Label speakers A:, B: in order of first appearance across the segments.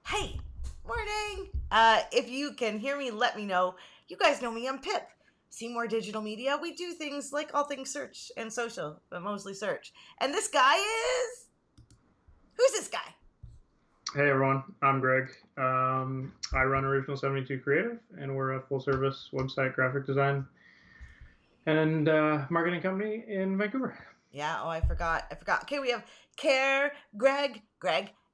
A: Hey, morning. If you can hear me, let me know. You guys know me, I'm Pip. Seymour Digital Media. We do things like all things search and social, but mostly search. And this guy is. Who's this guy?
B: Hey everyone, I'm Greg. I run Original 72 Creative, and we're a full service website graphic design and marketing company in Vancouver.
A: Yeah, oh, I forgot. Okay, we have Greg,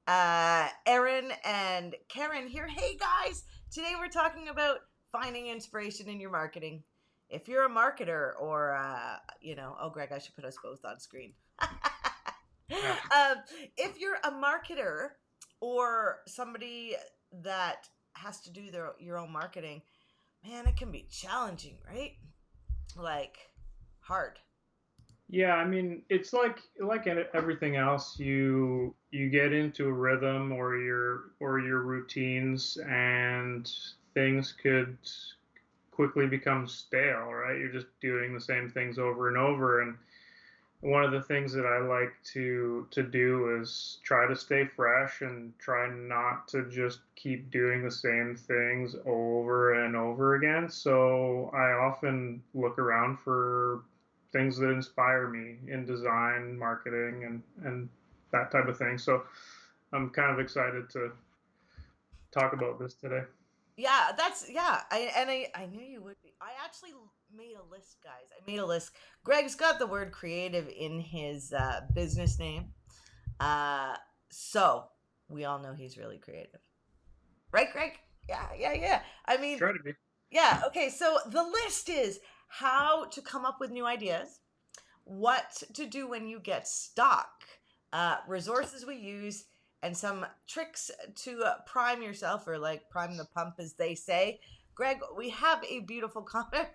A: Aaron, and Karen here. Hey guys, today we're talking about finding inspiration in your marketing. If you're a marketer or, oh, Greg, I should put us both on screen.
B: Ah,
A: If you're a marketer or somebody that has to do your own marketing, man, it can be challenging, right? Like, hard.
B: yeah, I mean, it's like everything else. You get into a rhythm or your routines, and things could quickly become stale, right? You're just doing the same things over and over, and one of the things that I like to do is try to stay fresh and try not to just keep doing the same things over and over again. So I often look around for things that inspire me in design, marketing, and that type of thing. So I'm kind of excited to talk about this today.
A: Yeah, I knew you would be. I actually made a list, guys. I made a list. Greg's got the word creative in his business name, uh, so we all know he's really creative, right, Greg? Yeah. I mean,
B: Try to be.
A: yeah. Okay, so the list is how to come up with new ideas, what to do when you get stuck, resources we use, and some tricks to prime yourself, or like prime the pump, as they say. Greg, we have a beautiful comment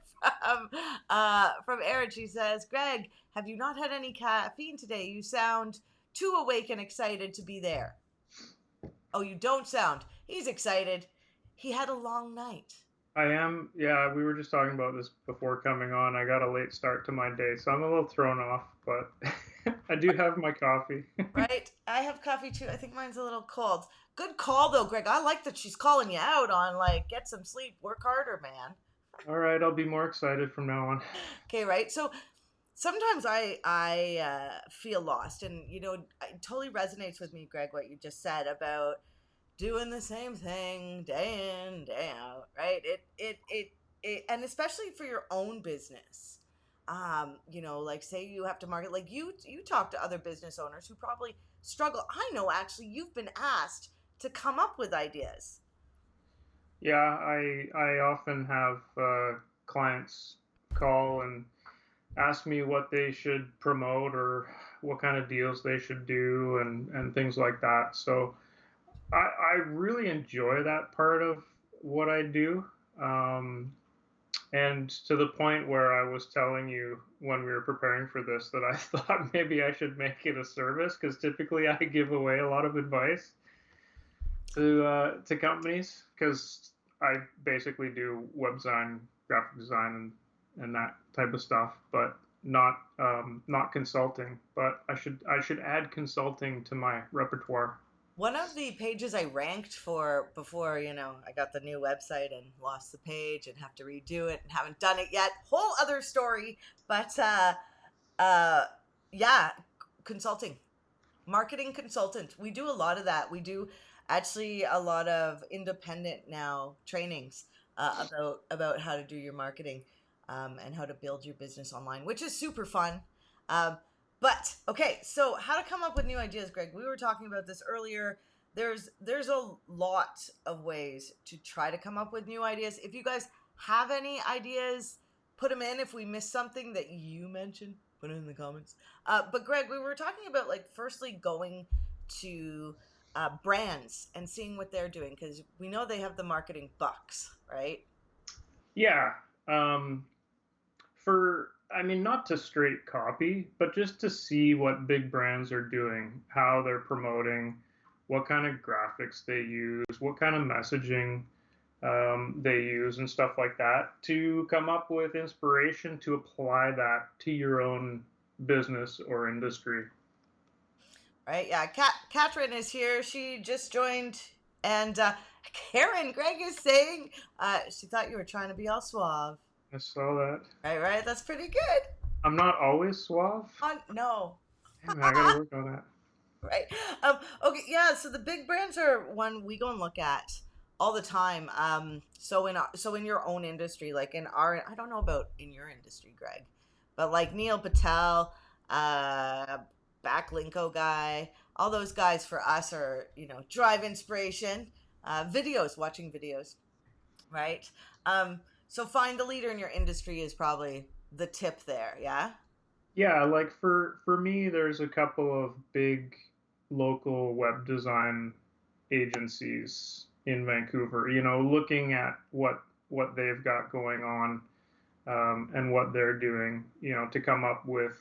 A: from Erin. She says, "Greg, have you not had any caffeine today? You sound too awake and excited to be there." Oh, you don't sound. He's excited. He had a long night.
B: I am, yeah, we were just talking about this before coming on. I got a late start to my day, so I'm a little thrown off, but I do have my coffee.
A: Right? I have coffee too. I think mine's a little cold. Good call though, Greg. I like that she's calling you out on like get some sleep, work harder, man.
B: All right, I'll be more excited from now on.
A: Okay, right? So sometimes I feel lost, and it totally resonates with me, Greg, what you just said about doing the same thing day in, day out, right? And especially for your own business. Like say you have to market, like you talk to other business owners who probably struggle. I know actually you've been asked to come up with ideas.
B: Yeah, I often have clients call and ask me what they should promote or what kind of deals they should do and things like that. So I really enjoy that part of what I do. Um, And to the point where I was telling you when we were preparing for this that I thought maybe I should make it a service because typically I give away a lot of advice to companies because I basically do web design, graphic design, and that type of stuff, but not consulting. But I should add consulting to my repertoire.
A: One of the pages I ranked for before, I got the new website and lost the page and have to redo it and haven't done it yet. Whole other story, but uh, yeah, consulting, marketing consultant. We do a lot of that. We do actually a lot of independent now trainings about how to do your marketing, and how to build your business online, which is super fun. Um, but okay, so how to come up with new ideas, Greg? We were talking about this earlier. There's a lot of ways to try to come up with new ideas. If you guys have any ideas, put them in. If we missed something that you mentioned, put it in the comments. But Greg, we were talking about like firstly going to brands and seeing what they're doing, because we know they have the marketing bucks, right?
B: Yeah. For I mean, not to straight copy, but just to see what big brands are doing, how they're promoting, what kind of graphics they use, what kind of messaging they use, and stuff like that to come up with inspiration to apply that to your own business or industry.
A: Right? Yeah. Katrin is here. She just joined. And Karen, Greg is saying she thought you were trying to be all suave.
B: I saw that.
A: Right, right. That's pretty good.
B: I'm not always suave.
A: No,
B: Damn, I gotta work on that.
A: right. Okay, yeah. So the big brands are one we go and look at all the time. So in your own industry, like in our, I don't know about in your industry, Greg, but like Neil Patel, uh, Backlinko guy, all those guys for us are drive inspiration, videos, watching videos, right? So find the leader in your industry is probably the tip there. Yeah.
B: Yeah, like for me, there's a couple of big local web design agencies in Vancouver. You know, looking at what they've got going on, and what they're doing. You know, to come up with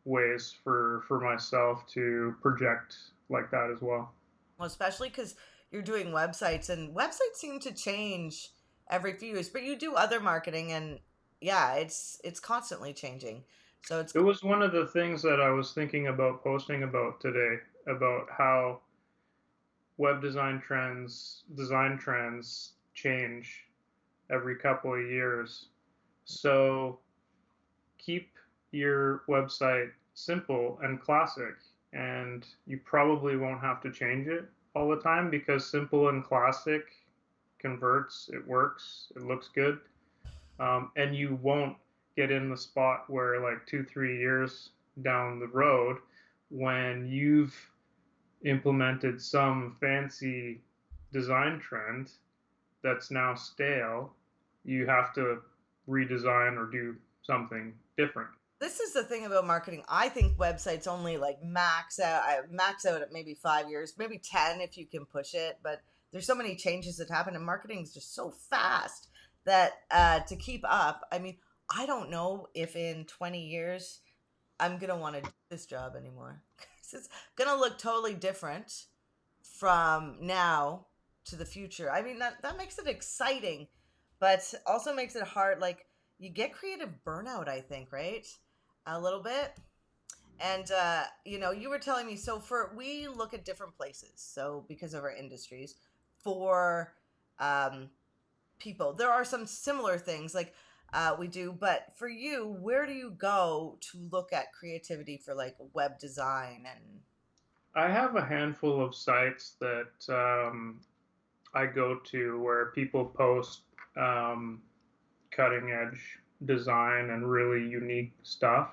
B: ways for myself to project like that as well.
A: Well, especially because you're doing websites, and websites seem to change every few years. But you do other marketing, and yeah, it's constantly changing. So it's
B: It was one of the things that I was thinking about posting about today, about how design trends change every couple of years. So keep your website simple and classic, and you probably won't have to change it all the time because simple and classic converts, it works, it looks good, and you won't get in the spot where like 2, 3 years down the road when you've implemented some fancy design trend that's now stale, you have to redesign or do something different.
A: this is the thing about marketing. I think websites only like max out at maybe 5 years, maybe 10 if you can push it. But there's so many changes that happen, and marketing is just so fast that to keep up. I mean, I don't know if in 20 years I'm gonna want to do this job anymore. 'Cause it's gonna look totally different from now to the future. I mean, that makes it exciting, but also makes it hard. Like you get creative burnout, I think, right? A little bit. And you were telling me, so for we look at different places. So because of our industries, for um, people, there are some similar things like we do. But for you, where do you go to look at creativity for like web design and?
B: I have a handful of sites that I go to where people post um, cutting edge design and really unique stuff,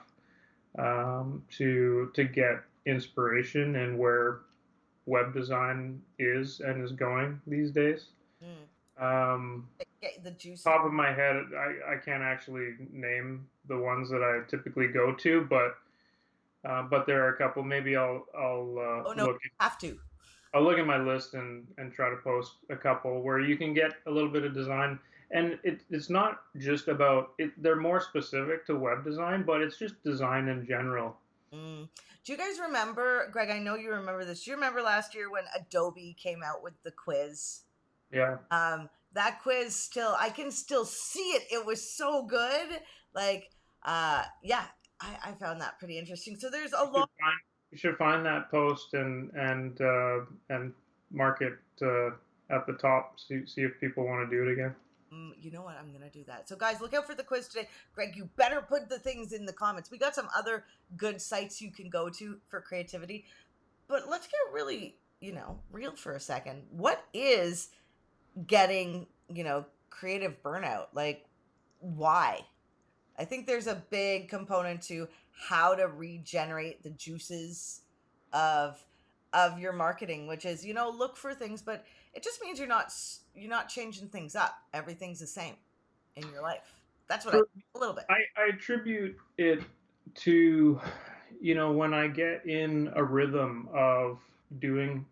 B: to get inspiration in where web design is and is going these days.
A: Mm,
B: Um,
A: get the juices.
B: Top of my head, I can't actually name the ones that I typically go to, but there are a couple. Maybe
A: Oh no, have to.
B: I'll look at my list and try to post a couple where you can get a little bit of design. And it's not just about it. They're more specific to web design, but it's just design in general.
A: Mm. Do you guys remember, Greg? I know you remember this. Do you remember last year when Adobe came out with the quiz?
B: Yeah.
A: That quiz still, I can still see it. It was so good. Like, yeah, I found that pretty interesting. So there's a
B: You should
A: lot.
B: find you should find that post and mark it at the top. See if people want to do it again.
A: You know what? I'm gonna do that. So, guys, look out for the quiz today. Greg, you better put the things in the comments. We got some other good sites you can go to for creativity, but let's get really, real for a second. What is getting, creative burnout? Like, why? I think there's a big component to how to regenerate the juices of your marketing, which is look for things, but it just means you're not changing things up. Everything's the same in your life. That's what I
B: For
A: a little bit.
B: I attribute it to, when I get in a rhythm of doing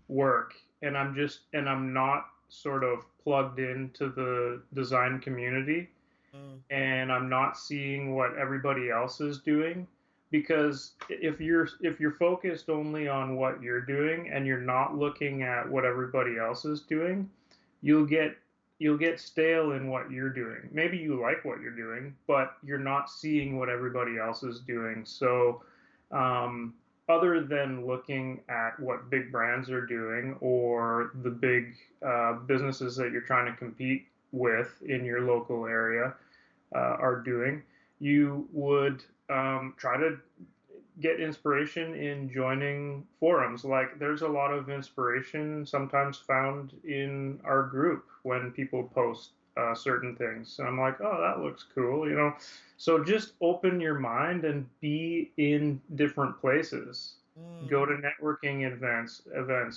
B: work and I'm not sort of plugged into the design community,
A: Mm,
B: and I'm not seeing what everybody else is doing, because if you're focused only on what you're doing and you're not looking at what everybody else is doing, you'll get you'll get stale in what you're doing. Maybe you like what you're doing, but you're not seeing what everybody else is doing. So, um, other than looking at what big brands are doing or the big businesses that you're trying to compete with in your local area are doing, you would try to get inspiration in joining forums. Like there's a lot of inspiration sometimes found in our group when people post certain things. And I'm like, oh, that looks cool, you know. So just open your mind and be in different places.
A: Mm,
B: Go to networking events,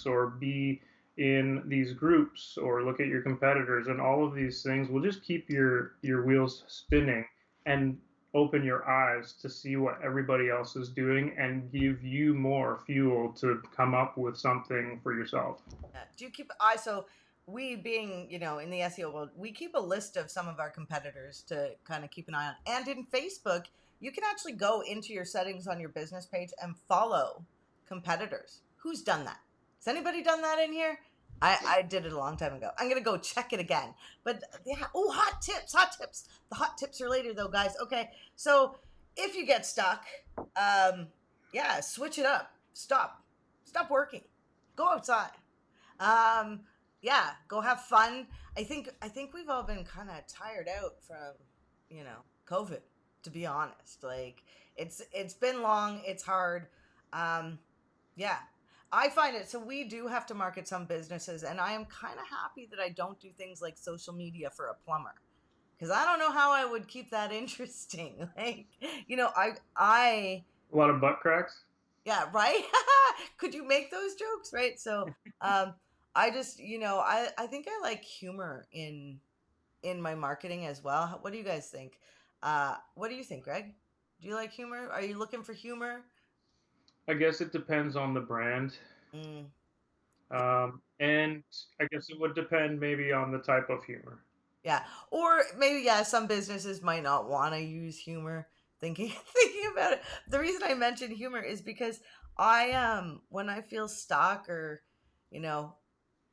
B: or be in these groups, or look at your competitors, and all of these things will just keep your wheels spinning and open your eyes to see what everybody else is doing and give you more fuel to come up with something for yourself.
A: yeah. Do you keep I so we being, in the SEO world, we keep a list of some of our competitors to kind of keep an eye on. And in Facebook, you can actually go into your settings on your business page and follow competitors. Who's done that? Has anybody done that in here? I did it a long time ago. I'm gonna go check it again. But yeah, oh, hot tips, hot tips. The hot tips are later though, guys. Okay, so if you get stuck, yeah, switch it up. Stop working. Go outside. Um, yeah, go have fun. I think we've all been kind of tired out from, COVID, to be honest. Like it's been long, it's hard. Um, yeah. I find it so we do have to market some businesses, and I am kind of happy that I don't do things like social media for a plumber, because I don't know how I would keep that interesting. Like, I
B: A lot of butt cracks.
A: yeah, right. Could you make those jokes, right? So, um, I just, I think I like humor in my marketing as well. What do you guys think? What do you think, Greg? Do you like humor? Are you looking for humor?
B: I guess it depends on the brand.
A: Mm,
B: And I guess it would depend maybe on the type of humor.
A: yeah, or maybe yeah, some businesses might not want to use humor. Thinking thinking about it. The reason I mentioned humor is because I when I feel stuck or you know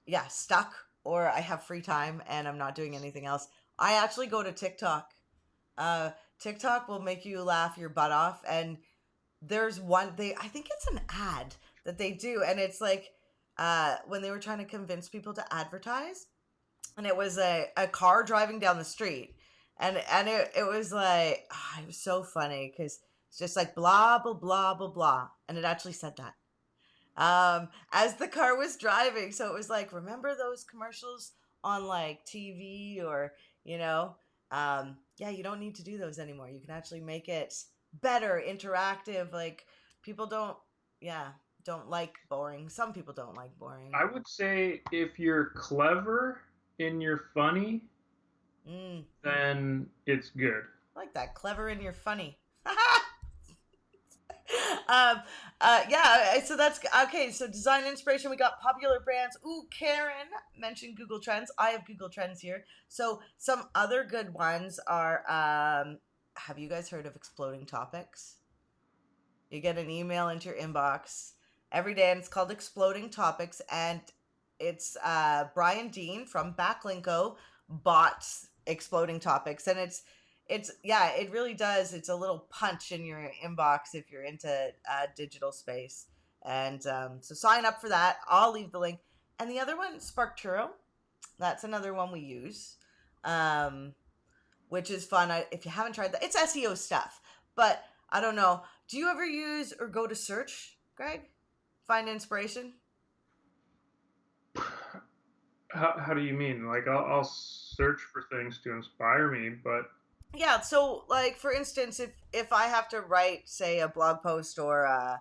A: yeah, stuck or I have free time and I'm not doing anything else, I actually go to TikTok. Uh, TikTok will make you laugh your butt off. And there's one they I think it's an ad that they do, and it's like when they were trying to convince people to advertise, and it was a car driving down the street, and it was like it was so funny because it's just like blah blah blah blah blah, and it actually said that as the car was driving. So it was like, remember those commercials on like TV or, yeah, you don't need to do those anymore. You can actually make it better, interactive. Like people yeah, don't like boring. Some people don't like boring.
B: I would say if you're clever and you're funny,
A: Mm,
B: then it's good.
A: I like that. Clever and you're funny. Yeah, so that's okay. So design inspiration, we got popular brands. Ooh, Karen mentioned Google Trends. I have Google Trends here. So some other good ones are have you guys heard of Exploding Topics? You get an email into your inbox every day, and it's called Exploding Topics, and it's Brian Dean from Backlinko bought Exploding Topics, and it's yeah, it really does. It's a little punch in your inbox if you're into digital space, and so sign up for that. I'll leave the link. And the other one, Sparkturo, that's another one we use, um, which is fun. If you haven't tried that, it's SEO stuff, but I don't know. Do you ever use or go to search, Greg? Find inspiration?
B: How do you mean? Like I'll search for things to inspire me, but
A: Yeah, so like for instance, if I have to write, say, a blog post or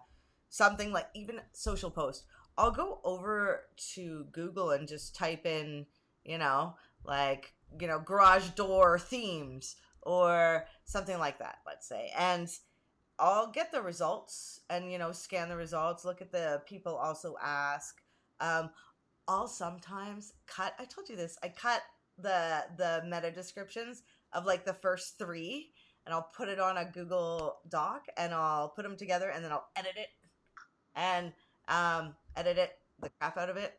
A: something like even social post, I'll go over to Google and just type in, you know, like, garage door themes or something like that, let's say. And I'll get the results and, scan the results, look at the people also ask. Um, I'll sometimes cut. I told you this. I cut the meta descriptions of like the first three, and I'll put it on a Google Doc, and I'll put them together, and then I'll edit it and edit it the crap out of it,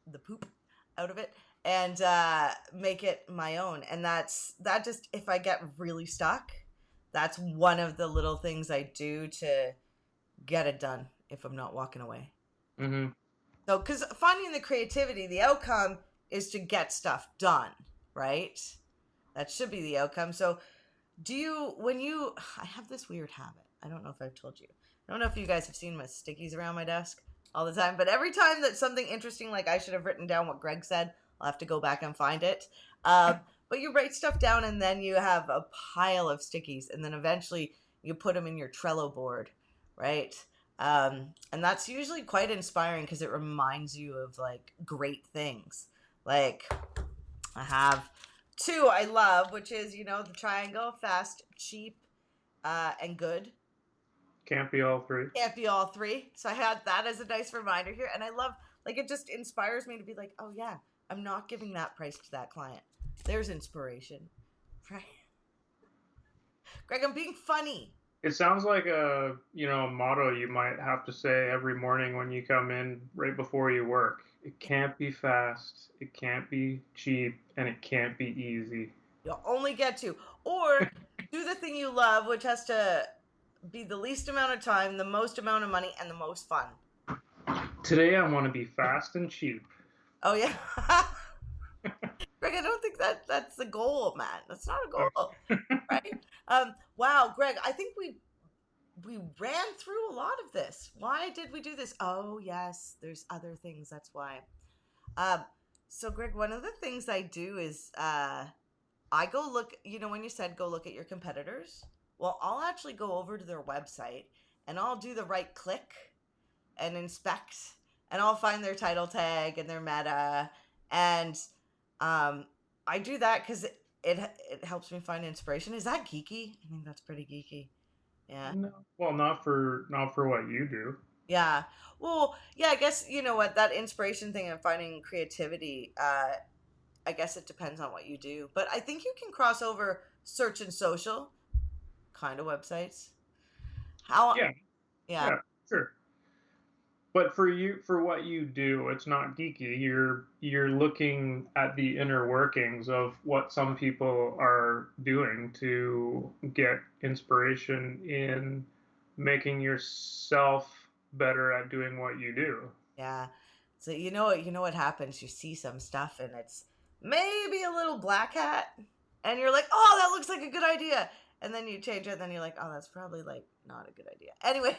A: the poop out of it, and make it my own. And that just if I get really stuck, that's one of the little things I do to get it done. if I'm not walking away.
B: Mm-hmm.
A: So, because finding the creativity, the outcome is to get stuff done, right? That should be the outcome. So, when I have this weird habit. I don't know if I've told you. I don't know if you guys have seen my stickies around my desk all the time, but every time that something interesting, like I should have written down what Greg said, I'll have to go back and find it. But you write stuff down and then you have a pile of stickies, and then eventually you put them in your Trello board, right? And that's usually quite inspiring because it reminds you of like great things. Like I have two I love, which is, the triangle: fast, cheap, and good.
B: Can't be all three.
A: Can't be all three. So I had that as a nice reminder here. And I love, like, it just inspires me to be like, oh, yeah, I'm not giving that price to that client. There's inspiration, right? Greg, I'm being funny.
B: It sounds like a motto you might have to say every morning when you come in right before you work. It can't be fast, it can't be cheap, and it can't be easy.
A: You'll only get to. Or do the thing you love, which has to be the least amount of time, the most amount of money, and the most fun.
B: Today I want to be fast and cheap.
A: Oh, yeah. Greg, I don't think that's the goal, man. That's not a goal, right? Wow, Greg, I think we ran through a lot of this. Why did we do this? Oh, yes, there's other things. That's why. Um, so, Greg, one of the things I do is I go look, when you said go look at your competitors, well, I'll actually go over to their website and I'll do the right click and inspect, and I'll find their title tag and their meta. And I do that because it helps me find inspiration. Is that geeky? I think that's pretty geeky. Yeah.
B: No, well, not for what you do.
A: Yeah. Well, yeah, I guess you know what, that inspiration thing and finding creativity, I guess it depends on what you do. But I think you can cross over search and social kind of websites. How
B: Yeah,
A: yeah.
B: yeah, sure. But for you, for what you do, it's not geeky. You're looking at the inner workings of what some people are doing to get inspiration in making yourself better at doing what you do.
A: Yeah. So you know what happens? You see some stuff and it's maybe a little black hat and you're like, "Oh, that looks like a good idea." And then you change it and then you're like, "Oh, that's probably like not a good idea." Anyway,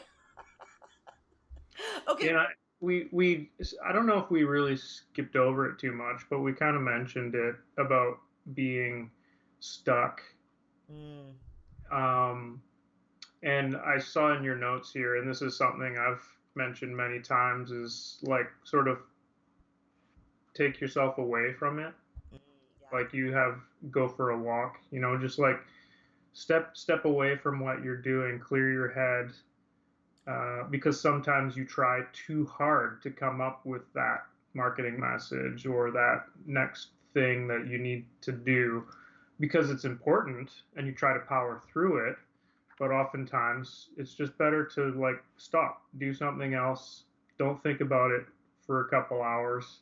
A: okay.
B: Yeah, we I don't know if we really skipped over it too much, but we kind of mentioned it about being stuck.
A: Mm,
B: Um, and I saw in your notes here, and this is something I've mentioned many times, is like sort of take yourself away from it.
A: mm, yeah.
B: Like you have go for a walk, just like step away from what you're doing, clear your head, because sometimes you try too hard to come up with that marketing message or that next thing that you need to do because it's important and you try to power through it, but oftentimes it's just better to like stop, do something else, don't think about it for a couple hours,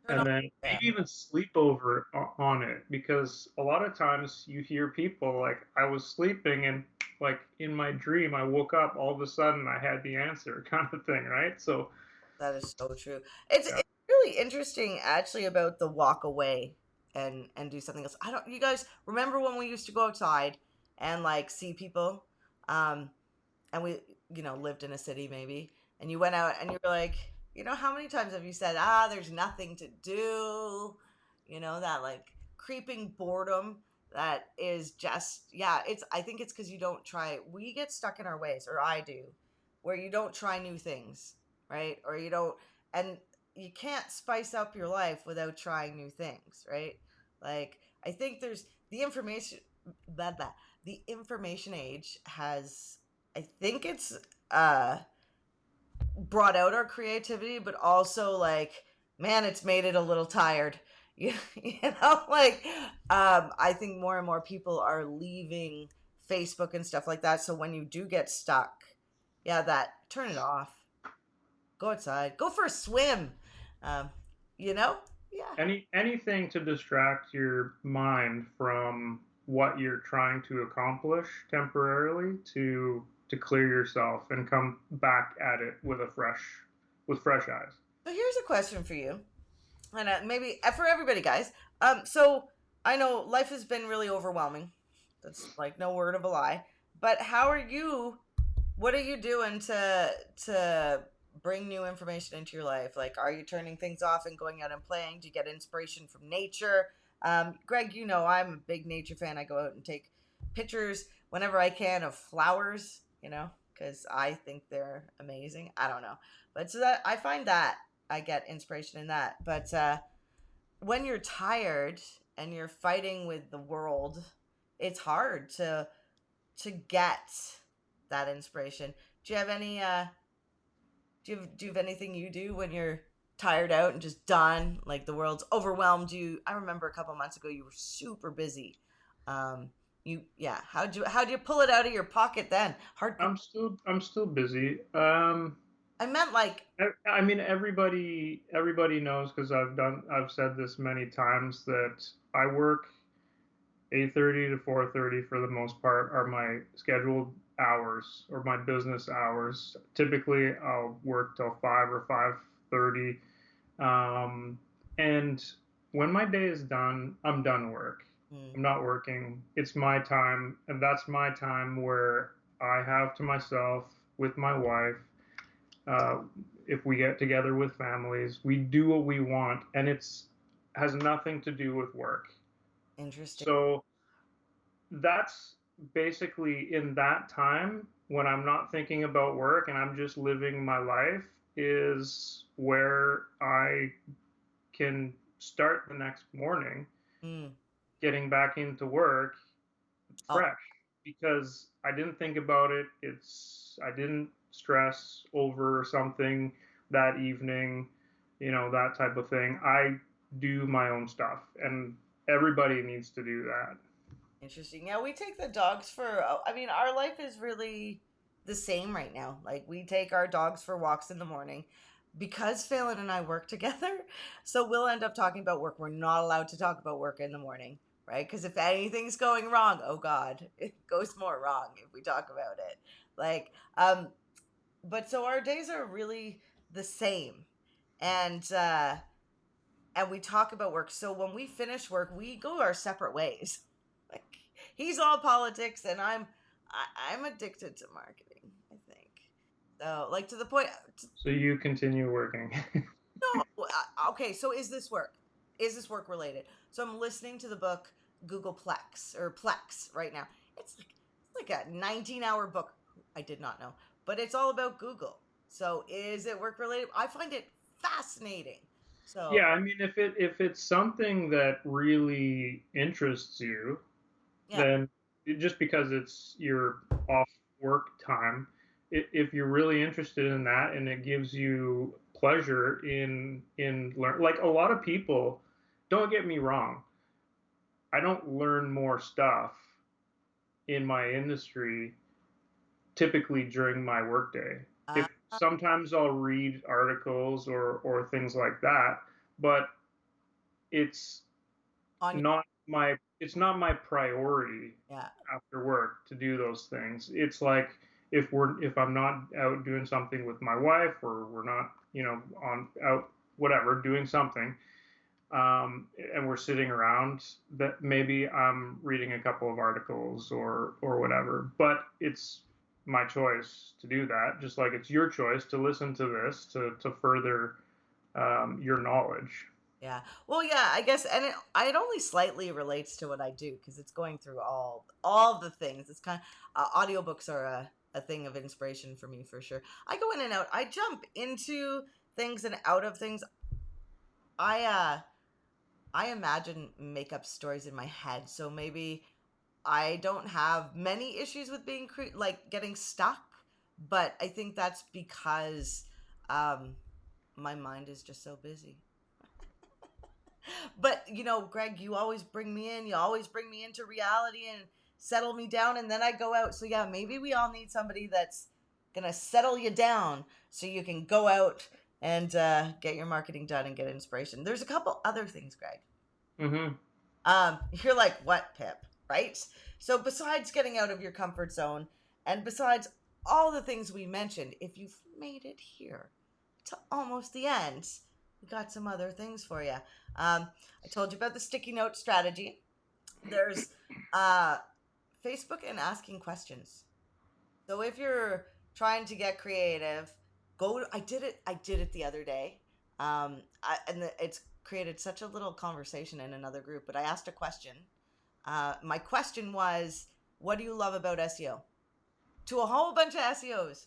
A: Turn
B: and
A: off.
B: then
A: Yeah.
B: maybe even sleep over on it, because a lot of times you hear people like, I was sleeping and like in my dream I woke up, all of a sudden I had the answer, kind of thing, right? So
A: That is so true. It's
B: yeah,
A: it's really interesting actually about the walk away and do something else. I don't You guys remember when we used to go outside and like see people um and we lived in a city maybe, and you went out and you were like, how many times have you said, there's nothing to do, that like creeping boredom that is just, yeah, it's, I think it's because you don't try. We get stuck in our ways, or I do, where you don't try new things, right? Or you don't, and you can't spice up your life without trying new things, right? Like, I think there's the information, that the information age has, I think it's uh brought out our creativity, but also like, man, it's made it a little tired. Like, I think more and more people are leaving Facebook and stuff like that. So when you do get stuck, yeah, that turn it off. Go outside. Go for a swim. Um, you know? Yeah.
B: anything to distract your mind from what you're trying to accomplish temporarily, to to clear yourself and come back at it with fresh eyes.
A: So here's a question for you, and maybe for everybody, guys. So I know life has been really overwhelming. That's like no word of a lie. But how are you? What are you doing to bring new information into your life? Like, are you turning things off and going out and playing? Do you get inspiration from nature? Greg, you know I'm a big nature fan. I go out and take pictures whenever I can of flowers. You know, because I think they're amazing. I don't know, but so that I find that I get inspiration in that. But when you're tired and you're fighting with the world, it's hard to get that inspiration. Do you have any do you have anything you do when you're tired out and just done, like the world's overwhelmed you? I remember a couple months ago you were super busy. You yeah, how'd you pull it out of your pocket then? Hard.
B: I'm still busy.
A: I meant like
B: I mean, everybody knows because I've said this many times that I work 8:30 to 4:30 for the most part are my scheduled hours or my business hours. Typically, I'll work till 5 or 5:30, and when my day is done, I'm done work.
A: mm,
B: I'm not working. It's my time, and that's my time where I have to myself with my wife. Uh, if we get together with families, we do what we want, and it's has nothing to do with work.
A: interesting.
B: So that's basically in that time when I'm not thinking about work and I'm just living my life is where I can start the next morning
A: Mm.
B: getting back into work
A: Oh,
B: fresh because I didn't think about it. I didn't stress over something that evening, that type of thing. I do my own stuff and everybody needs to do that.
A: interesting. Yeah, we take the dogs for. I mean, our life is really the same right now. Like we take our dogs for walks in the morning because Phelan and I work together. So we'll end up talking about work. We're not allowed to talk about work in the morning, right? Because if anything's going wrong, oh God, it goes more wrong if we talk about it. Like, but so our days are really the same, and we talk about work. So when we finish work, we go our separate ways. Like he's all politics, and I'm addicted to marketing. I think so. Like to the point.
B: So you continue working.
A: No, okay. So is this work? Is this work related? So I'm listening to the book Google Plex or Plex right now. It's like a 19-hour book. I did not know, but it's all about Google. So is it work related? I find it fascinating. So
B: Yeah, I mean, if it's something that really interests you,
A: yeah.
B: then just because it's your off work time, if you're really interested in that and it gives you pleasure in learn, like a lot of people, don't get me wrong, I don't learn more stuff in my industry typically during my workday.
A: Uh,
B: If sometimes I'll read articles or things like that, but it's
A: on
B: not my priority
A: yeah.
B: after work to do those things. It's like if I'm not out doing something with my wife or we're not, on out whatever doing something, and we're sitting around, that maybe I'm reading a couple of articles or whatever. But it's my choice to do that, just like it's your choice to listen to this to further your knowledge.
A: Yeah. Well, yeah, I guess, and it only slightly relates to what I do because it's going through all the things. It's kind of audiobooks are a thing of inspiration for me for sure. I go in and out. I jump into things and out of things. I imagine makeup stories in my head, so maybe I don't have many issues with being like getting stuck, but I think that's because um my mind is just so busy. But Greg, you always bring me in. You always bring me into reality and settle me down, and then I go out. So yeah, maybe we all need somebody that's gonna settle you down so you can go out and get your marketing done and get inspiration. There's a couple other things, Greg.
B: Hmm.
A: You're like, what, Pip? Right? So besides getting out of your comfort zone, and besides all the things we mentioned, if you've made it here to almost the end, we got some other things for you. I told you about the sticky note strategy. There's uh, Facebook and asking questions. So if you're trying to get creative, go. I did it. I did it the other day, it's created such a little conversation in another group. But I asked a question. My question was, "What do you love about SEO?" To a whole bunch of SEOs.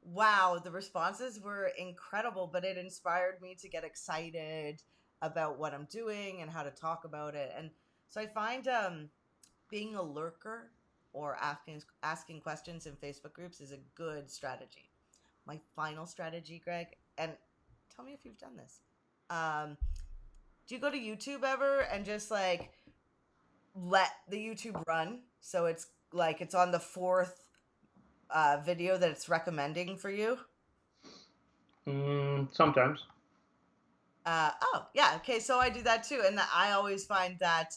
A: Wow, the responses were incredible, but it inspired me to get excited about what I'm doing and how to talk about it. And so I find being a lurker or asking questions in Facebook groups is a good strategy. My final strategy, Greg, and tell me if you've done this. Do you go to YouTube ever and just like let the YouTube run? So it's like it's on the fourth video that it's recommending for you?
B: Sometimes.
A: Oh, yeah. Okay, so I do that too, and I always find that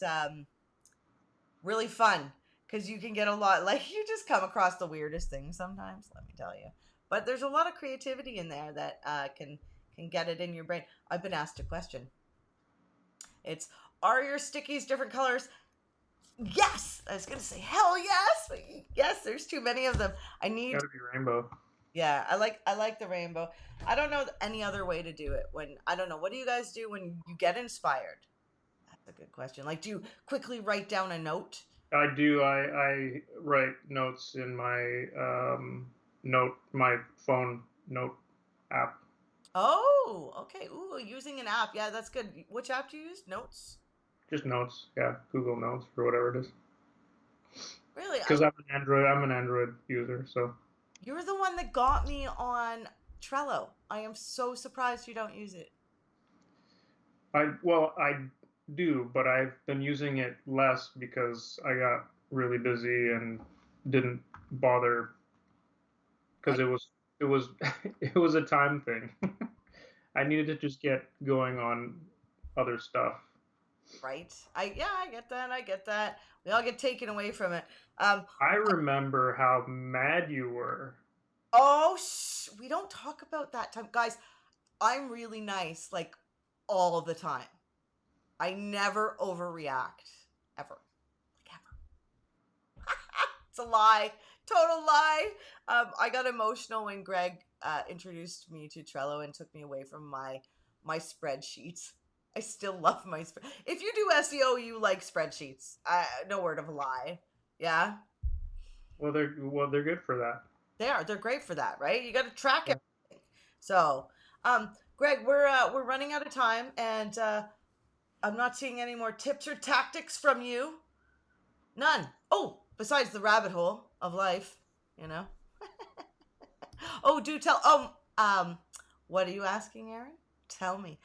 A: really fun because you can get a lot. Like you just come across the weirdest things sometimes. Let me tell you, but there's a lot of creativity in there that can get it in your brain. I've been asked a question. It's, are your stickies different colors? Yes, I was gonna say hell yes, but yes, there's too many of them. I need.
B: Gotta be rainbow.
A: Yeah, I like the rainbow. I don't know any other way to do it. When I don't know, what do you guys do when you get inspired? That's a good question. Like, do you quickly write down a note?
B: I do. I write notes in my my phone note app.
A: Oh, okay. Ooh, using an app. Yeah, that's good. Which app do you use? Notes?
B: Just notes. Yeah, Google Notes or whatever it is.
A: Really?
B: Because I'm an Android user, so.
A: You're the one that got me on Trello. I am so surprised you don't use it.
B: I do, but I've been using it less because I got really busy and didn't bother because
A: Right.
B: it was it was a time thing. I needed to just get going on other stuff.
A: Right. I get that. I get that. We all get taken away from it. Um,
B: I remember how mad you were.
A: oh, we don't talk about that time, guys. I'm really nice, like all the time. I never overreact, ever, like ever. It's a lie, total lie. I got emotional when Greg introduced me to Trello and took me away from my spreadsheets. I still love my spread. If you do SEO, you like spreadsheets. No word of a lie. Yeah,
B: Well, they're good for that.
A: they are. They're great for that, right? You got to track
B: Yeah.
A: everything. So, Greg, we're running out of time, and I'm not seeing any more tips or tactics from you. None. Oh, besides the rabbit hole of life, you know. Oh, do tell. What are you asking, Aaron? Tell me.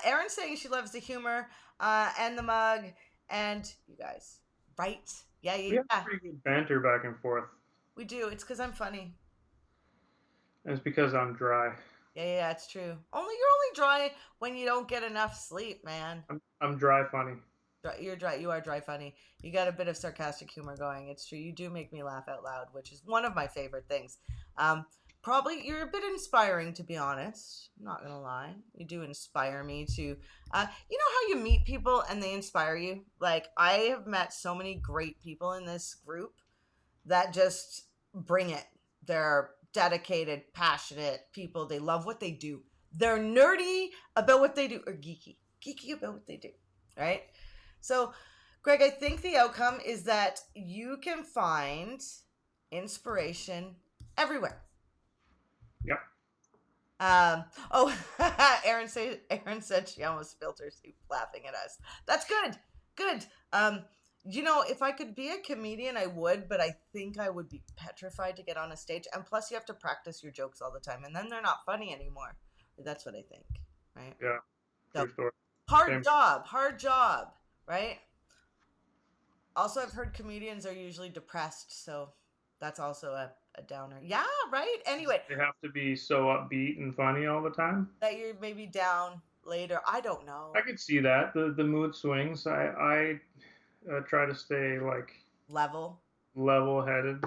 A: Erin's saying she loves the humor and the mug, and you guys, right? Yeah,
B: We
A: yeah,
B: have
A: yeah.
B: pretty good banter back and forth,
A: We do. It's because I'm funny.
B: and it's because I'm dry.
A: Yeah, yeah, yeah, it's true. You're only dry when you don't get enough sleep, man.
B: I'm dry funny.
A: You're dry. You are dry funny. You got a bit of sarcastic humor going. It's true. You do make me laugh out loud, which is one of my favorite things. Um, Probably you're a bit inspiring, to be honest. I'm not gonna lie. You do inspire me to. You know how you meet people and they inspire you. Like I have met so many great people in this group that just bring it. They're dedicated, passionate people. They love what they do. They're nerdy about what they do, or geeky about what they do. Right? So, Greg, I think the outcome is that you can find inspiration everywhere.
B: Yep.
A: Oh, Aaron said she almost spilled her soup laughing at us. That's good. Good. You know, if I could be a comedian, I would, but I think I would be petrified to get on a stage. And plus, you have to practice your jokes all the time, and then they're not funny anymore. That's what I think, right?
B: Yeah.
A: So,
B: True story. Same.
A: hard job, right? Also, I've heard comedians are usually depressed, so that's also a downer. Yeah, right? Anyway,
B: They have to be so upbeat and funny all the time.
A: that you're maybe down later. I don't
B: I
A: know.
B: could see that the mood swings. I try to stay like
A: Level.
B: level headed.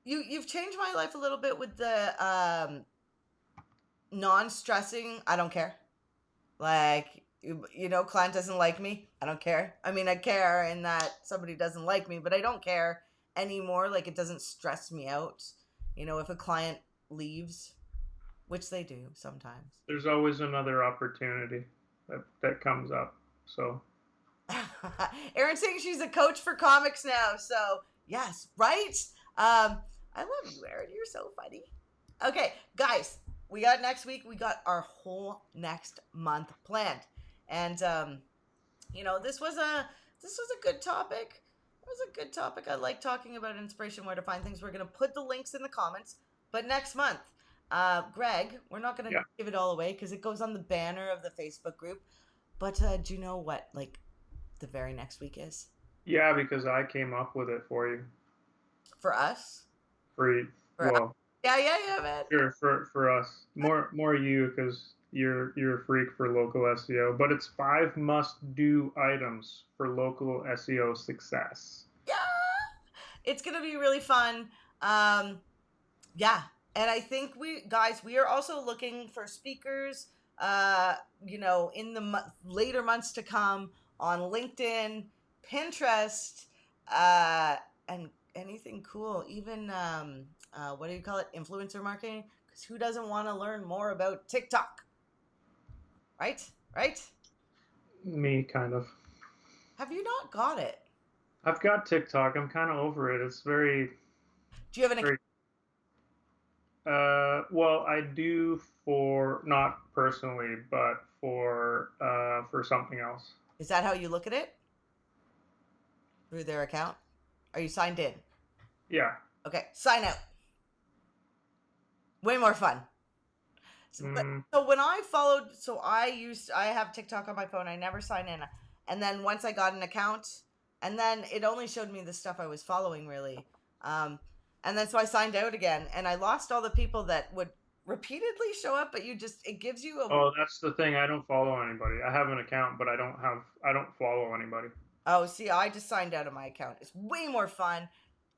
A: you've changed my life a little bit with the non-stressing. I don't care. Like, client doesn't like me. I don't care. I mean, I care in that somebody doesn't like me, but I don't care anymore. Like, it doesn't stress me out. If a client leaves, which they do sometimes.
B: There's always another opportunity that comes up. So
A: Erin's saying she's a coach for comics now. So, yes, right? I love you, Erin. You're so funny. Okay, guys, we got next week. We got our whole next month planned. And this was a good topic. It was a good topic. I like talking about inspiration, where to find things. We're going to put the links in the comments. But next month, Greg, we're not going to
B: yeah,
A: give it all away because it goes on the banner of the Facebook group. But do you know what, like, the very next week is?
B: yeah, because I came up with it for you.
A: For us?
B: For
A: For us?
B: well,
A: Yeah, man.
B: sure, for us, more you, because you're a freak for local SEO. But it's 5 must-do items for local SEO success.
A: Yeah. It's going to be really fun. Yeah. And I think we are also looking for speakers, in the later months to come on LinkedIn, Pinterest, and anything cool. Even, what do you call it? Influencer marketing. Because who doesn't want to learn more about TikTok? Right? Right?
B: Me, kind of.
A: Have you not got it?
B: I've got TikTok. I'm kind of over it. It's very,
A: Do you have an
B: very. Well, I do, for not personally, but for something else.
A: Is that how you look at it? Through their account? Are you signed in?
B: Yeah.
A: Okay, sign out. Way more fun.
B: Mm,
A: So when I followed, I have TikTok on my phone. I never sign in, and then once I got an account, and then it only showed me the stuff I was following, really. And then so I signed out again, and I lost all the people that would repeatedly show up. But it gives you a.
B: oh, that's the thing. I don't follow anybody. I have an account, but I don't follow anybody.
A: Oh, see, I just signed out of my account. It's way more fun,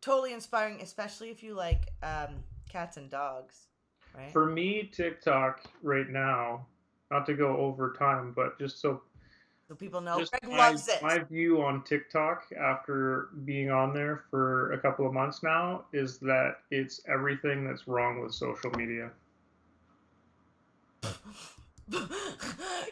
A: totally inspiring, especially if you like cats and dogs, right?
B: For me, TikTok right now, not to go over time, but
A: So people know
B: just
A: Greg
B: my
A: loves it.
B: my view on TikTok after being on there for a couple of months now is that it's everything that's wrong with social media.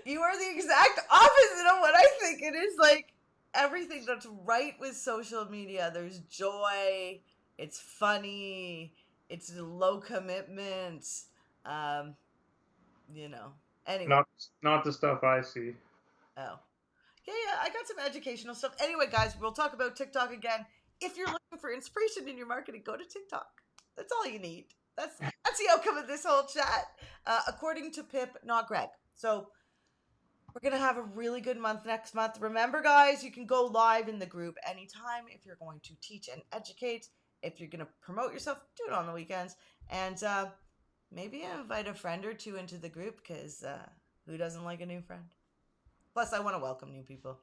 A: You are the exact opposite of what I think. It is like everything that's right with social media. There's joy. It's funny. It's low commitment. Um, you know. Anyway.
B: Not the stuff I see.
A: Oh. Yeah. I got some educational stuff. Anyway, guys, we'll talk about TikTok again. If you're looking for inspiration in your marketing, go to TikTok. That's all you need. That's the outcome of this whole chat, according to Pip, not Greg. So we're going to have a really good month next month. Remember, guys, you can go live in the group anytime if you're going to teach and educate. If you're going to promote yourself, do it on the weekends. And maybe invite a friend or two into the group, because who doesn't like a new friend? Plus, I want to welcome new people.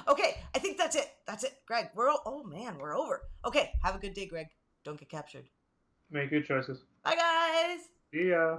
A: Okay, I think that's it. That's it, Greg. We're over. Okay, have a good day, Greg. Don't get captured.
B: Make good choices.
A: Bye, guys.
B: See ya.